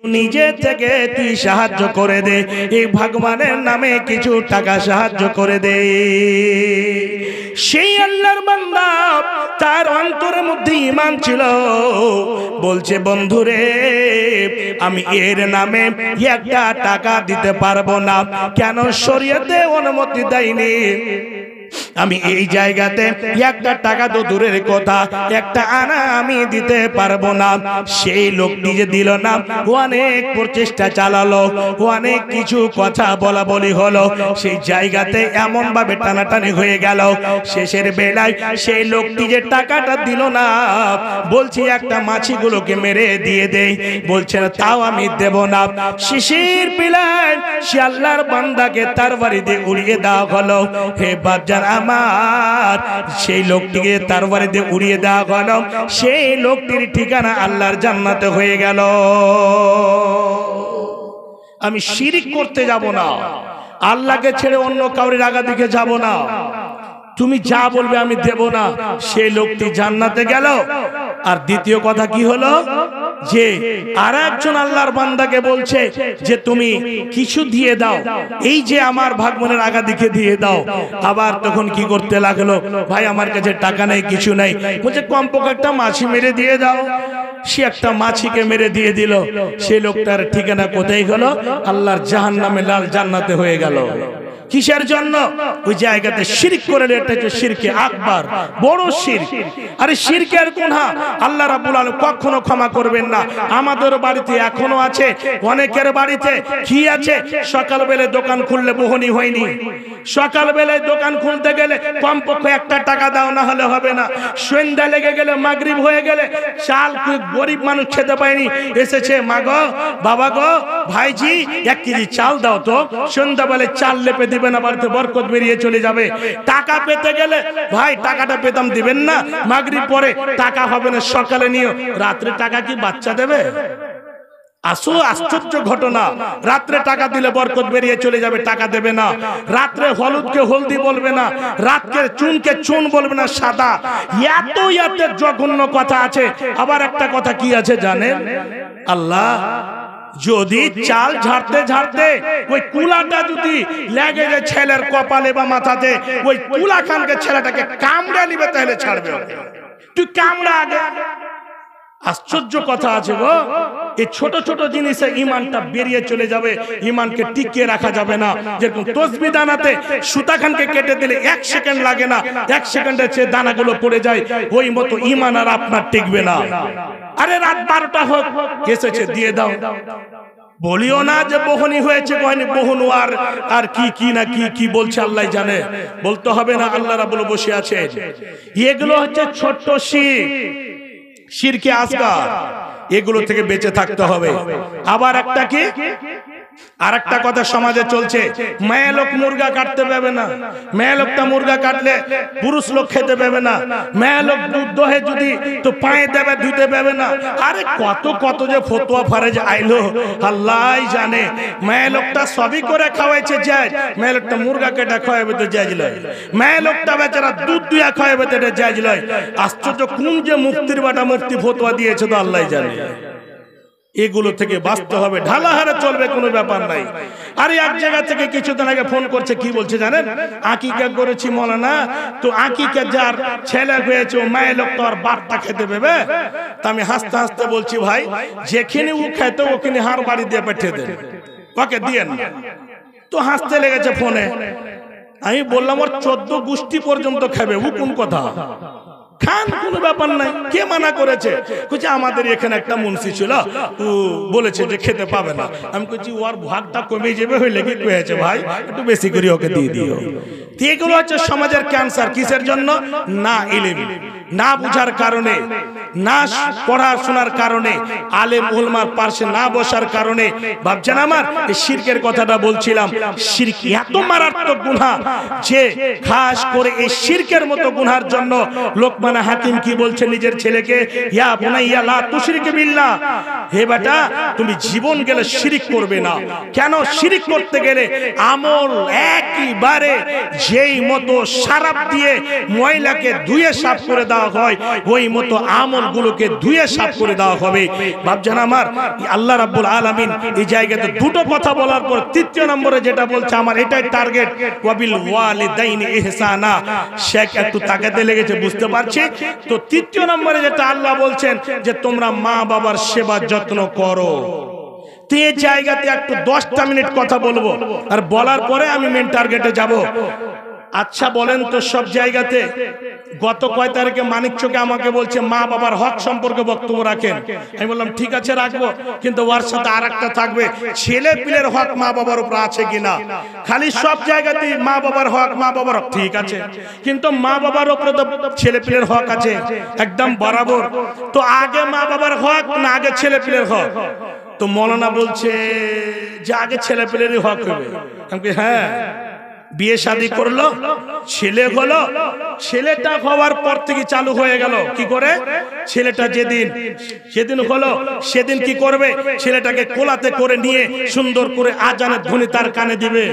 নিজে থেকে তুই সাহায্য করে দে, এই ভগবানের নামে কিছু টাকা সাহায্য করে দে। সেই আল্লাহর বান্দা তার অন্তরের মধ্যে ঈমান ছিল, বলছে বন্ধুরে আমি এর নামে একটা টাকা দিতে পারবো না। কেন? শরীয়তে অনুমতি দেয়নি। আমি এই জায়গাতে একটা টাকা তো দূরের কথা, একটা আনা আমি দিতে পারবো না। সেই লোকটি যে দিল না, অনেক প্রচেষ্টা চালালো, অনেক কিছু কথা বলা বলি হলো, সেই জায়গাতে এমন ভাবে টানাটানি হয়ে গেল, শেষের বেলায় সেই লোকটি যে টাকাটা দিল না, বলছি একটা মাছিগুলোকে মেরে দিয়ে দেই, বলছে তাও আমি দেব না। শেষের বেলায় সে আল্লাহর বান্দাকে তার বাড়িতে উড়িয়ে দেওয়া হলো। হে বাপজান আমার, সেই লোকটিকে তার বাড়িতে উড়িয়ে দেওয়া হলো, সেই লোকটির ঠিকানা আল্লাহর জান্নাতে হয়ে গেল। আমি শিরক করতে যাব না, আল্লাহকে ছেড়ে অন্য কাউরির আগা দিকে যাব না, তুমি যা বলবে আমি দেব না। সেই লোকটি জান্নাতে গেল। আর দ্বিতীয় কথা কি হলো, যে আর একজন আল্লাহর বান্দাকে বলছে যে তুমি কিছু দিয়ে দাও, এই যে আমার ভাগমনের আগা দিকে দিয়ে দাও। আবার তখন কি করতে লাগলো, ভাই আমার কাছে টাকা নেই, কিছু নেই, বলছে কমপক্ষে একটা মাছি মেরে দিয়ে দাও। সে একটা মাছিকে মেরে দিয়ে দিল। সেই লোকটার ঠিকানা কোথায় হলো? আল্লাহর জাহান্নামে লাল জান্নাতে হয়ে গেল। কিসের জন্য? ওই জায়গাতে শিরক করে। এটা হচ্ছে শিরকে আকবার, বড় শিরক। আরে শিরকের গুনাহ আল্লাহ রাব্বুল আলামিন কখনো ক্ষমা করবেন না। আমাদের বাড়িতে এখনো আছে, অনেকের বাড়িতে কি আছে, সকালবেলা দোকান খুললে বহনি হয়নি, সকালবেলায় দোকান খুলতে গেলে কমপক্ষে একটা টাকা দাও, না হলে হবে না। সন্ধ্যা লেগে গেলে, মাগরিব হয়ে গেলে, চাল গরিব মানুষ খেতে পায়নি, এসেছে মা গো, বাবা গো, ভাইজি 1 কেজি চাল দাও তো। সন্ধ্যাবেলায় চাল লেপে দিবে না, বাড়িতে বরকত বেরিয়ে চলে যাবে। টাকা পেতে গেলে, ভাই টাকাটা পেতাম দিবেন না, মাগরিব পরে টাকা হবে না, সকালে নিও। রাত্রে টাকা কি বাচ্চা দেবে? আসো আশ্চর্য ঘটনা, রাত্রে টাকা দিলে বরকত বেরিয়ে চলে যাবে, টাকা দেবে না। রাত্রে হলুদকে হলদি বলবে না, রাতকে চুনকে চুন বলবে না, সাদা। এত এত জঘন্য কথা আছে। আবার একটা কথা কি আছে জানেন? আল্লাহ যদি চাল ঝাড়তে ঝাড়তে ওই কুলাটা যদি লেগে যায় ছেলের কপালে বা মাথাতে, ওই কুলা খানকে ছেলেটাকে কামড়ে নিবে, তাহলে ছাড়বে। তুই কামড়া আগে। আশ্চর্য কথা আছে গো। এই ছোট ছোট জিনিসে ঈমানটা বেরিয়ে চলে যাবে, ঈমানকে টিকিয়ে রাখা যাবে না। যেরকম তসবিহ দানাতে সুতা খানকে কেটে দিলে 1 সেকেন্ড লাগে না, 1 সেকেন্ডের চেয়ে দানাগুলো পড়ে যায়, ওই মতো ঈমান আর আপনার টিকবে না। আরে রাত 12টা হোক, এসেছে দিয়ে দাও। বলিও না যে বহনি হয়েছে, বহনু আর কি কি না কি কি বলছে আল্লাহ জানে। বলতে হবে না, আল্লাহ রাব্বুল বসে আছে। এগুলো হচ্ছে ছোট্ট শিরক, শিরকে আসগার। এগুলো থেকে বেঁচে থাকতে হবে। আবার একটা কি, আর একটা কথা সমাজে চলছে, মেয়ে লোক মুরগা কাটতে পাবে না, মেয়ে লোকটা মুরগা কাটলে পুরুষ লোক খেতে পাবে না, মেয়ে লোক দুধ দহে যদি তো পায়ে দেবে, ধুতে পাবে না। আরে কত কত যে ফতোয়া ফারেজ আইলো, আল্লাহই জানে। মেয়ে লোকটা সবই করে খাওয়াইছে যায়, মেয়ে লোকটা মুরগা কেটে খাওয়াবে তো জায়েজ লয়, মেয়ে লোকটা বেচারা দুধ দিয়া খাওয়াবে তো এটা জায়েজ লয়। আশ্চর্য, কোন যে মুফতির বাটা মুফতি ফতোয়া দিয়েছে তো আল্লাহই জানে। এগুলো থেকে বাঁচতে হবে, ঢালাহারে চলবে, কোনো ব্যাপার নাই। আরে এক জায়গা থেকে কিছুদিন আগে ফোন করছে, কি বলছে জানেন? আকিকা করেছি মৌলানা, তো আকিকা যার ছেলে হয়েছে ও মায়ের লোক তো আর বাপটা খেতে দেবে। তা আমি হাসতে হাসতে বলছি, ভাই যেখানে ও খেতে ওখানে হার বাড়ি দিয়ে পাঠিয়ে দেন, ওকে দিয়ে না। তো হাসতে লেগেছে ফোনে। আমি বললাম ওর 14 গোষ্ঠী পর্যন্ত খাবে, ও কোন কথা? খান, কোনো ব্যাপার নাই, কে মানা করেছে? কইছে আমাদের এখানে একটা মুন্সি ছিল, ও বলেছে যে খেতে পাবে না। আমি কইছি ওর ভাগটা কমে যাবে, হইলে কি হয়েছে ভাই, একটু বেশি করে ওকে দিয়ে দিও। এগুলো হচ্ছে সমাজের ক্যান্সার। কিসের জন্য? না ইলম, না বুঝার কারণে, না পড়াশোনার কারণে, আলেম উলামার পাশে না বসার কারণে। ভাবছেন আমার এই শিরকের কথাটা বলছিলাম, শিরক এত মারাত্মক গুনাহ যে খাস করে এই শিরকের মতো গুনার জন্য লোকমান হাকিম কি বলছে নিজের ছেলেকে, ইয়া বুনাইয়া লা তুশরিক বিল্লাহ, হে বেটা তুমি জীবন গেলে শিরক করবে না। কেন? শিরক করতে গেলে আমল একইবারে যেই মতো সারাপ দিয়ে ময়লাকে ধুয়ে সাফ করে দেওয়া দেওয়া হয় ওই মতো আমলগুলোকে ধুয়ে সাফ করে দেওয়া হবে। বাপজান আমার, আল্লাহ রাব্বুল আলামিন এই জায়গাতে দুটো কথা বলার পর তৃতীয় নম্বরে যেটা বলছে আমার এটাই টার্গেট, ওয়াবিল ওয়ালিদাইনি ইহসানা। শেখ একটু তাকাতে লেগেছে, বুঝতে পারছি। তো তৃতীয় নম্বরে যেটা আল্লাহ বলছেন যে তোমরা মা বাবার সেবা যত্ন করো। এই জায়গাতে একটু 10টা মিনিট কথা বলবো, আর বলার পরে আমি মেন টার্গেটে যাব। আচ্ছা বলেন তো, সব জায়গাতে গত কয় তারিখে মানিকচকে আমাকে বলছে মা বাবার হক সম্পর্কে বক্তব্য রাখেন। আমি বললাম ঠিক আছে রাখবো, কিন্তু ওর সাথে আরেকটা থাকবে, ছেলে পিলের হক মা বাবার উপর আছে কিনা। খালি সব জায়গাতে মা বাবার হক মা বাবার হক ঠিক আছে, কিন্তু মা বাবার উপরে তো ছেলে পিলের হক আছে একদম বরাবর। তো আগে মা বাবার হক না আগে ছেলে পিলের হক? তো মৌলানা বলছে যে আগে ছেলে পিলেরই হক হবে। আমি হ্যাঁ, বিয়ে শাদী করলো, ছেলে হলো, ছেলেটা হওয়ার পর থেকে চালু হয়ে গেল কি করে, ছেলেটা যেদিন হলো সেদিন কি করবে, ছেলেটাকে কোলাতে করে নিয়ে সুন্দর করে আজানের ধ্বনি তার কানে দিবে।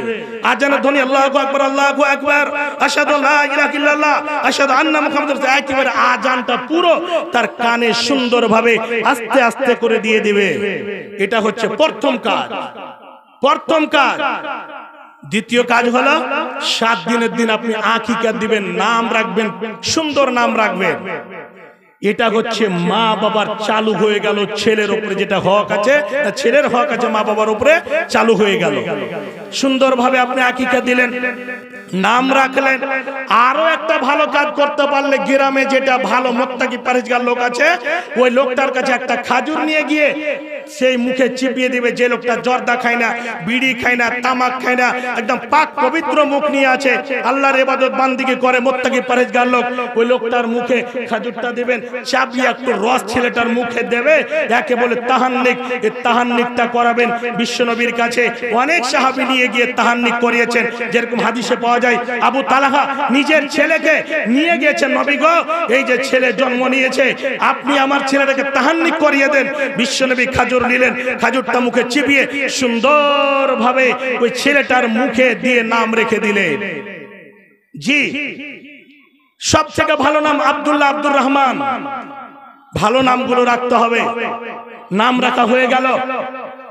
আজানের ধ্বনি আল্লাহু আকবার আল্লাহু আকবার, আশহাদু লা ইলাহা ইল্লাল্লাহ আশহাদু আন্না মুহাম্মাদুর রাসূলুল্লাহ, একেবারে আজানটা পুরো তার কানে সুন্দরভাবে আস্তে আস্তে করে দিয়ে দিবে। এটা হচ্ছে প্রথম কাজ। দ্বিতীয় কাজ হলো 7 দিনের দিন আপনি আকিকা দিবেন, নাম রাখবেন, সুন্দর নাম রাখবেন। এটা হচ্ছে মা বাবার চালু হয়ে গেল ছেলের উপরে, যেটা হক আছে ছেলের হক আছে মা বাবার উপরে চালু হয়ে গেল। সুন্দরভাবে আপনি আকিকা দিলেন, নাম রাখলেন। আরো একটা ভালো কাজ করতে পারলে, গ্রামে যেটা ভালো মুত্তাকি পরহেজগার লোক আছে, ওই লোকটার কাছে একটা খাজুর নিয়ে গিয়ে সেই মুখে চিপিয়ে দিবে। যে লোকটা জর্দা খায় না, বিড়ি খায় না, তামাক খায় না, একদম পাক পবিত্র মুখ নিয়ে আছে, আল্লাহর ইবাদত বান্দিগি করে মুত্তাকি পরহেজগার লোক, ওই লোকটার মুখে খাজুরটা দিবেন, চাপিয়ে একটু রস ছেলেটার মুখে দেবে, একে বলে তাহান্নিক। এই তাহান্নিকটা করাবেন বিশ্বনবীর কাছে। অনেক সাহাবী নিয়ে গিয়ে তাহান্নিক করিয়েছেন, যেরকম হাদিসে পাওয়া যায় আবু তালহা নিজের ছেলেকে নিয়ে গিয়েছেন, নবী গো এই যে ছেলে জন্ম নিয়েছে, আপনি আমার ছেলেটাকে তাহান্নিক করিয়ে দেন। বিশ্বনবী খাজুর নিলেন, খাজুরটা মুখে চিবিয়ে সুন্দরভাবে ওই ছেলেটার মুখে দিয়ে নাম রেখে দিলেন। জি, সব থেকে ভালো নাম আব্দুল্লাহ, আব্দুর রহমান, ভালো নামগুলো রাখতে হবে। নাম রাখা হয়ে গেল,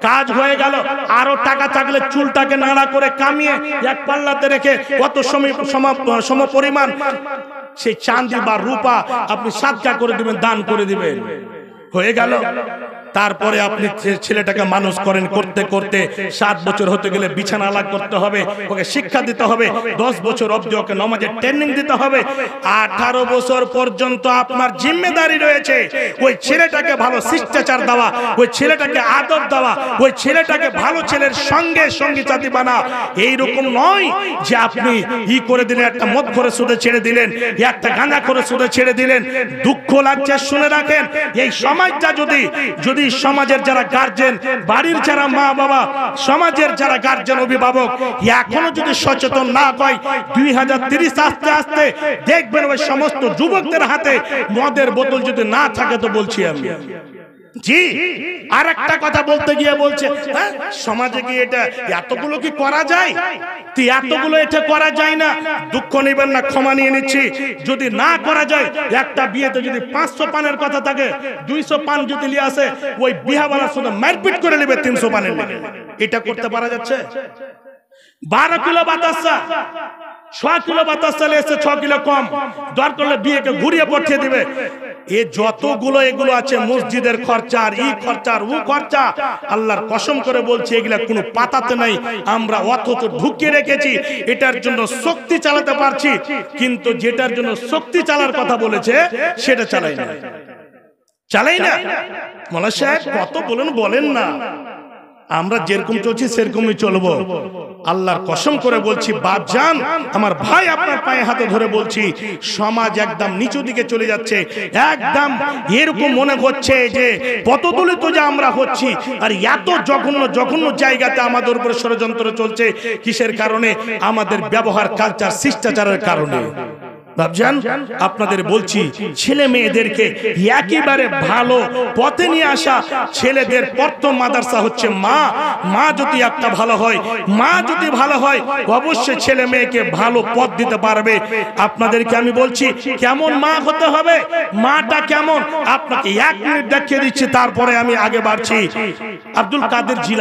কাজ হয়ে গেল। আরো টাকা থাকলে চুলটাকে নাড়া করে কামিয়ে এক পাল্লাতে রেখে কত সম পরিমাণ সেই চাঁদি বা রূপা আপনি সাদকা করে দিবেন, দান করে দিবেন, হয়ে গেল। তারপরে আপনি ছেলেটাকে মানুষ করেন, করতে করতে 7 বছর হতে গেলে বিছানা আলাগ করতে হবে, ওকে শিক্ষা দিতে হবে, 10 বছর অবধি ওকে নামাজের ট্রেনিং দিতে হবে। 18 বছর পর্যন্ত আপনার জিম্মেদারি রয়েছে ওই ছেলেটাকে ভালো শিষ্টাচার দেওয়া, ওই ছেলেটাকে আদর দেওয়া, ওই ছেলেটাকে ভালো ছেলের সঙ্গে সঙ্গী সাথী বানা। এইরকম নয় যে আপনি করে দিলেন, একটা মদ করে সুদে ছেড়ে দিলেন, একটা গাঁজা করে সুদে ছেড়ে দিলেন। দুঃখ লাগছে, শুনে রাখেন, এই সমাজটা যদি সমাজের যারা গার্জেন, বাড়ির যারা মা বাবা, সমাজের যারা গার্জেন অভিভাবক এখনো যদি সচেতন না হয়, 2030 আস্তে আস্তে দেখবেন ওই সমস্ত যুবকদের হাতে মদের বোতল যদি না থাকে, তো বলছি আমি। জি, আর একটা কথা বলতে গিয়ে বলছে সমাজে কি এটা এতগুলো কি করা যায়? তো এতগুলো এটা করা যায় না, দুঃখ নেবেন না, ক্ষমা নিয়ে নিচ্ছি। যদি না করা যায়, একটা বিয়েতে যদি 500 পানের কথা থাকে, 200 পান যদি নিয়ে আসে, ওই বিহাওয়ালা শুধু মারপিট করে নেবে 300 পানের লেগে। এটা করতে পারা যাচ্ছে? 12 কিলো বাতাসা 6 কিলো বাতাসা এসে 6 কিলো কম, দরকার করলে বিয়েকে ঘুরিয়ে পাঠিয়ে দিবে। এ যতগুলো এগুলো আছে, মসজিদের খরচা, আর ই খরচা, আর ও খরচা, আল্লাহর কসম করে বলছি এগুলা কোনো পাতাতে নাই। আমরা অথচ ঢুকিয়ে রেখেছি, এটার জন্য শক্তি চালাতে পারছি, কিন্তু যেটার জন্য শক্তি চালার কথা বলেছে সেটা চালাই না। মোল্লা সাহেব কত বলেন না, আমরা যেরকম চলছি সেরকমই চলবো। আল্লাহর কসম করে বলছি বাপজান, আমার ভাই, আপনার পায়ে হাতে ধরে বলছি, সমাজ একদম নিচু দিকে চলে যাচ্ছে। একদম এরকম মনে হচ্ছে যে পতদলিত যে আমরা হচ্ছি, আর এত জঘন্য জায়গাতে আমাদের উপরে ষড়যন্ত্র চলছে। কিসের কারণে? আমাদের ব্যবহার, কালচার, শিষ্টাচারের কারণে। ভাবজান আপনাদের বলছি ছেলে মেয়েদেরকে একেবারে ভালো পথে নিয়ে আসা। ছেলেদের প্রথম মাদ্রাসা হচ্ছে মা। মা যদি একটা ভালো হয়, মা যদি ভালো হয়, অবশ্যই ছেলে মেয়েকে ভালো পথ দিতে পারবে। আপনাদেরকে আমি বলছি কেমন মা হতে হবে, মাটা কেমন আপনাকে 1 মিনিট দেখিয়ে দিচ্ছি, তারপরে আমি আগে বাড়ছি। আব্দুল কাদের জিলানী